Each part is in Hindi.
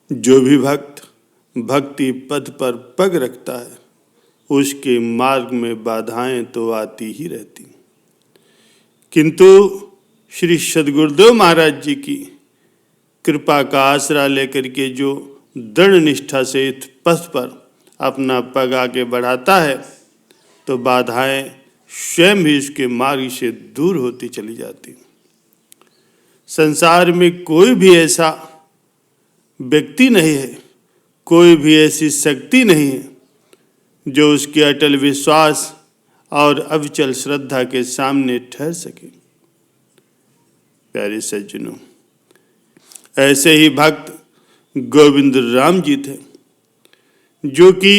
जो भी भक्त भक्ति पथ पर पग रखता है उसके मार्ग में बाधाएं तो आती ही रहती, किंतु श्री सद्गुरुदेव महाराज जी की कृपा का आसरा लेकर के जो दृढ़ निष्ठा से इस पथ पर अपना पग आगे बढ़ाता है तो बाधाएं स्वयं ही उसके मार्ग से दूर होती चली जाती। संसार में कोई भी ऐसा व्यक्ति नहीं है, कोई भी ऐसी शक्ति नहीं है जो उसके अटल विश्वास और अविचल श्रद्धा के सामने ठहर सके। प्यारे सज्जनों, ऐसे ही भक्त गोविंद राम जी थे जो कि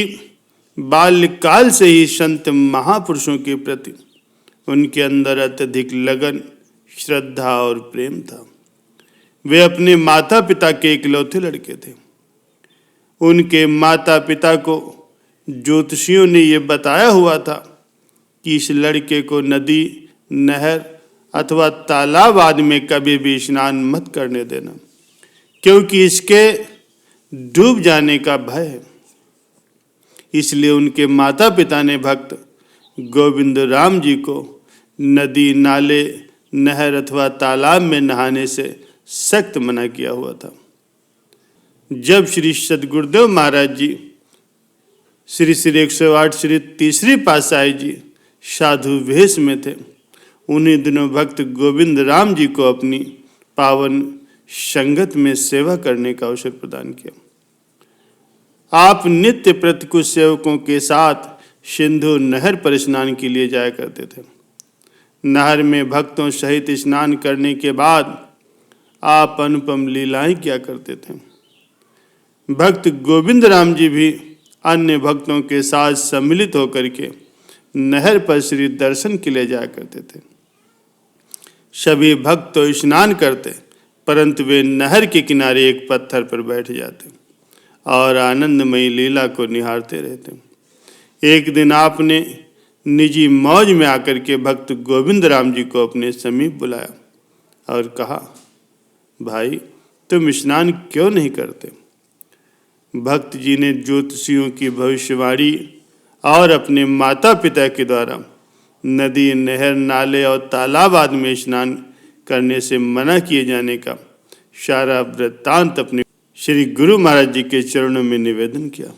बाल्यकाल से ही संत महापुरुषों के प्रति उनके अंदर अत्यधिक लगन, श्रद्धा और प्रेम था। वे अपने माता पिता के इकलौते लड़के थे। उनके माता पिता को ज्योतिषियों ने ये बताया हुआ था कि इस लड़के को नदी, नहर अथवा तालाब आदि में कभी भी स्नान मत करने देना, क्योंकि इसके डूब जाने का भय है। इसलिए उनके माता पिता ने भक्त गोविंद राम जी को नदी, नाले, नहर अथवा तालाब में नहाने से सख्त मना किया हुआ था। जब श्री सद्गुरुदेव महाराज जी श्री 108 श्री तीसरी पातशाही जी साधु वेश में थे, उन्हीं दिनों भक्त गोविंद राम जी को अपनी पावन संगत में सेवा करने का अवसर प्रदान किया। आप नित्य प्रति कुछ सेवकों के साथ सिंधु नहर पर स्नान के लिए जाया करते थे। नहर में भक्तों सहित स्नान करने के बाद आप अनुपम लीलाएं किया करते थे। भक्त गोविंद राम जी भी अन्य भक्तों के साथ सम्मिलित होकर के नहर पर श्री दर्शन के लिए जाया करते थे। सभी भक्त तो स्नान करते, परंतु वे नहर के किनारे एक पत्थर पर बैठ जाते और आनंदमयी लीला को निहारते रहते। एक दिन आपने निजी मौज में आकर के भक्त गोविंद राम जी को अपने समीप बुलाया और कहा, भाई तुम स्नान क्यों नहीं करते? भक्त जी ने ज्योतिषियों की भविष्यवाणी और अपने माता पिता के द्वारा नदी, नहर, नाले और तालाब आदि में स्नान करने से मना किए जाने का सारा वृत्तांत अपने श्री गुरु महाराज जी के चरणों में निवेदन किया।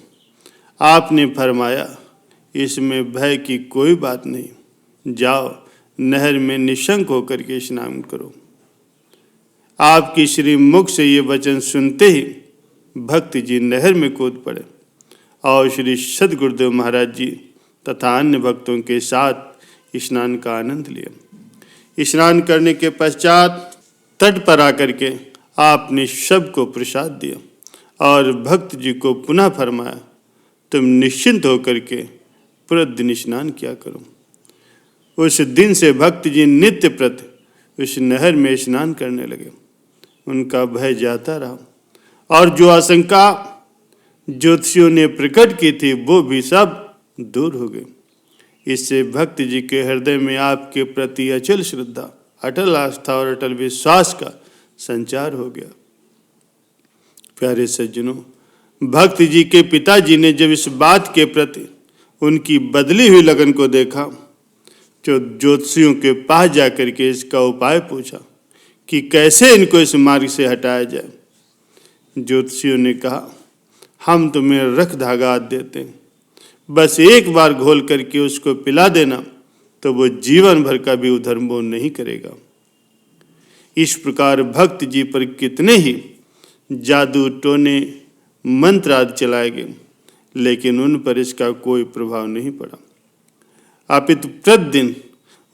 आपने फरमाया, इसमें भय की कोई बात नहीं, जाओ नहर में निशंक होकर के स्नान करो। आपकी श्री मुख से ये वचन सुनते ही भक्त जी नहर में कूद पड़े और श्री सद्गुरुदेव महाराज जी तथा अन्य भक्तों के साथ स्नान का आनंद लिया। स्नान करने के पश्चात तट पर आकर के आपने सबको प्रसाद दिया और भक्त जी को पुनः फरमाया, तुम निश्चिंत होकर के प्रतिदिन स्नान किया करो। उस दिन से भक्त जी नित्य प्रति उस नहर में स्नान करने लगे। उनका भय जाता रहा और जो आशंका ज्योतिषियों ने प्रकट की थी वो भी सब दूर हो गई। इससे भक्त जी के हृदय में आपके प्रति अचल श्रद्धा, अटल आस्था और अटल विश्वास का संचार हो गया। प्यारे सज्जनों, भक्त जी के पिताजी ने जब इस बात के प्रति उनकी बदली हुई लगन को देखा तो ज्योतिषियों के पास जाकर के इसका उपाय पूछा कि कैसे इनको इस मार्ग से हटाया जाए। ज्योतिषियों ने कहा, हम तुम्हें रख धागा देते हैं, बस एक बार घोल करके उसको पिला देना तो वो जीवन भर का भी उधर्म नहीं करेगा। इस प्रकार भक्त जी पर कितने ही जादू, टोने, मंत्र आदि चलाए गए, लेकिन उन पर इसका कोई प्रभाव नहीं पड़ा। अपितु प्रतिदिन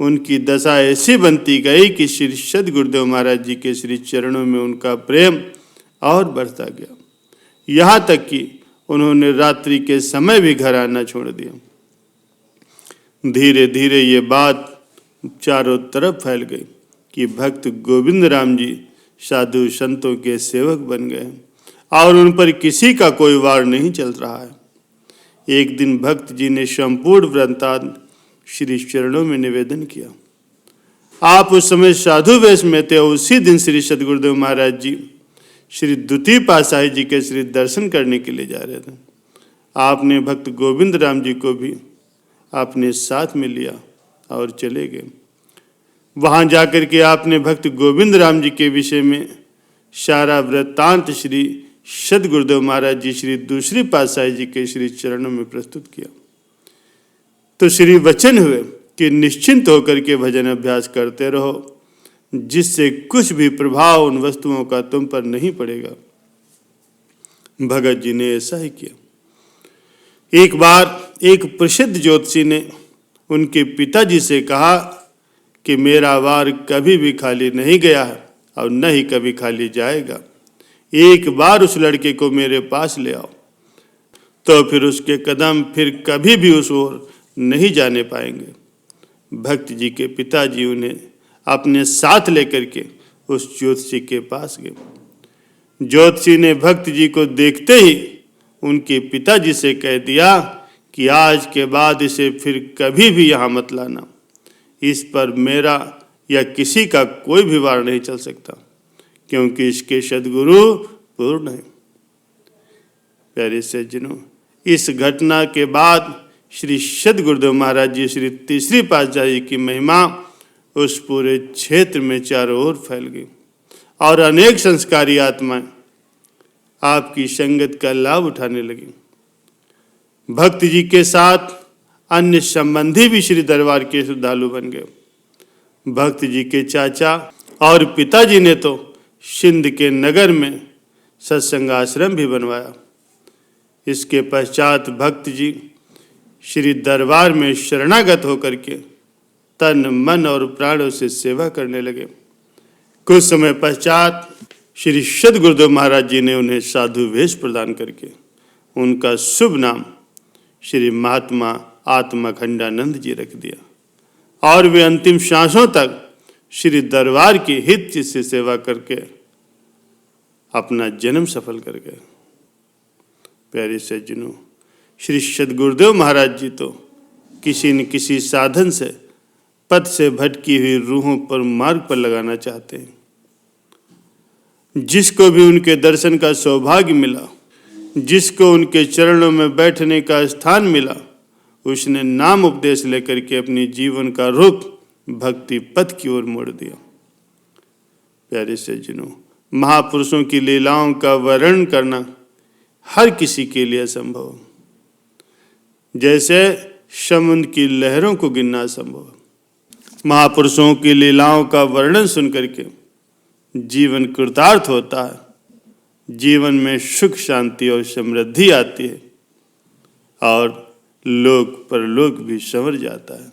उनकी दशा ऐसी बनती गई कि श्री सद्गुरुदेव महाराज जी के श्री चरणों में उनका प्रेम और बढ़ता गया, यहाँ तक कि उन्होंने रात्रि के समय भी घर आना छोड़ दिया। धीरे धीरे ये बात चारों तरफ फैल गई कि भक्त गोविंद राम जी साधु संतों के सेवक बन गए और उन पर किसी का कोई वार नहीं चल रहा है। एक दिन भक्त जी ने संपूर्ण वृत्तांत श्री चरणों में निवेदन किया। आप उस समय साधु वेश में थे। उसी दिन श्री सद्गुरुदेव महाराज जी श्री द्वितीय पातशाही जी के श्री दर्शन करने के लिए जा रहे थे। आपने भक्त गोविंद राम जी को भी अपने साथ में लिया और चले गए। वहां जाकर के आपने भक्त गोविंद राम जी के विषय में सारा वृत्तांत श्री सद्गुरुदेव महाराज जी श्री दूसरी पातशाही जी के श्री चरणों में प्रस्तुत किया। तो श्री वचन हुए कि निश्चिंत होकर के भजन अभ्यास करते रहो, जिससे कुछ भी प्रभाव उन वस्तुओं का तुम पर नहीं पड़ेगा। भगत जी ने ऐसा ही किया। एक बार एक प्रसिद्ध ज्योतिषी ने उनके पिताजी से कहा कि मेरा वार कभी भी खाली नहीं गया है और न ही कभी खाली जाएगा। एक बार उस लड़के को मेरे पास ले आओ, तो फिर उसके कदम फिर कभी भी उस ओर नहीं जाने पाएंगे। भक्त जी के पिताजी उन्हें अपने साथ लेकर के उस ज्योतिषी के पास गए। ज्योतिषी ने भक्त जी को देखते ही उनके पिताजी से कह दिया कि आज के बाद इसे फिर कभी भी यहाँ मत लाना। इस पर मेरा या किसी का कोई भी वार नहीं चल सकता, क्योंकि इसके सद्गुरु पूर्ण है। प्यारे सज्जनों, इस घटना के बाद श्री सद्गुरुदेव महाराज जी श्री तीसरी पातशाही की महिमा उस पूरे क्षेत्र में चारों ओर फैल गई और अनेक संस्कारी आत्माएं आपकी संगत का लाभ उठाने लगी। भक्त जी के साथ अन्य संबंधी भी श्री दरबार के श्रद्धालु बन गए। भक्त जी के चाचा और पिताजी ने तो सिंध के नगर में सत्संग आश्रम भी बनवाया। इसके पश्चात भक्त जी श्री दरबार में शरणागत होकर के तन मन और प्राणों से सेवा करने लगे। कुछ समय पश्चात श्री सद्गुरुदेव महाराज जी ने उन्हें साधु वेश प्रदान करके उनका शुभ नाम श्री महात्मा आत्माखंडानंद जी रख दिया और वे अंतिम सांसों तक श्री दरबार की हित से सेवा करके अपना जन्म सफल कर गए। प्यारे सज्जनों, श्री सद्गुरुदेव महाराज जी तो किसी न किसी साधन से पथ से भटकी हुई रूहों पर मार्ग पर लगाना चाहते हैं। जिसको भी उनके दर्शन का सौभाग्य मिला, जिसको उनके चरणों में बैठने का स्थान मिला, उसने नाम उपदेश लेकर के अपनी जीवन का रुख भक्ति पथ की ओर मोड़ दिया। प्यारे सज्जनों, महापुरुषों की लीलाओं का वर्णन करना हर किसी के लिए असंभव, जैसे समुद्र की लहरों को गिनना असंभव। महापुरुषों की लीलाओं का वर्णन सुन करके जीवन कृतार्थ होता है, जीवन में सुख शांति और समृद्धि आती है और लोक परलोक भी संवर जाता है।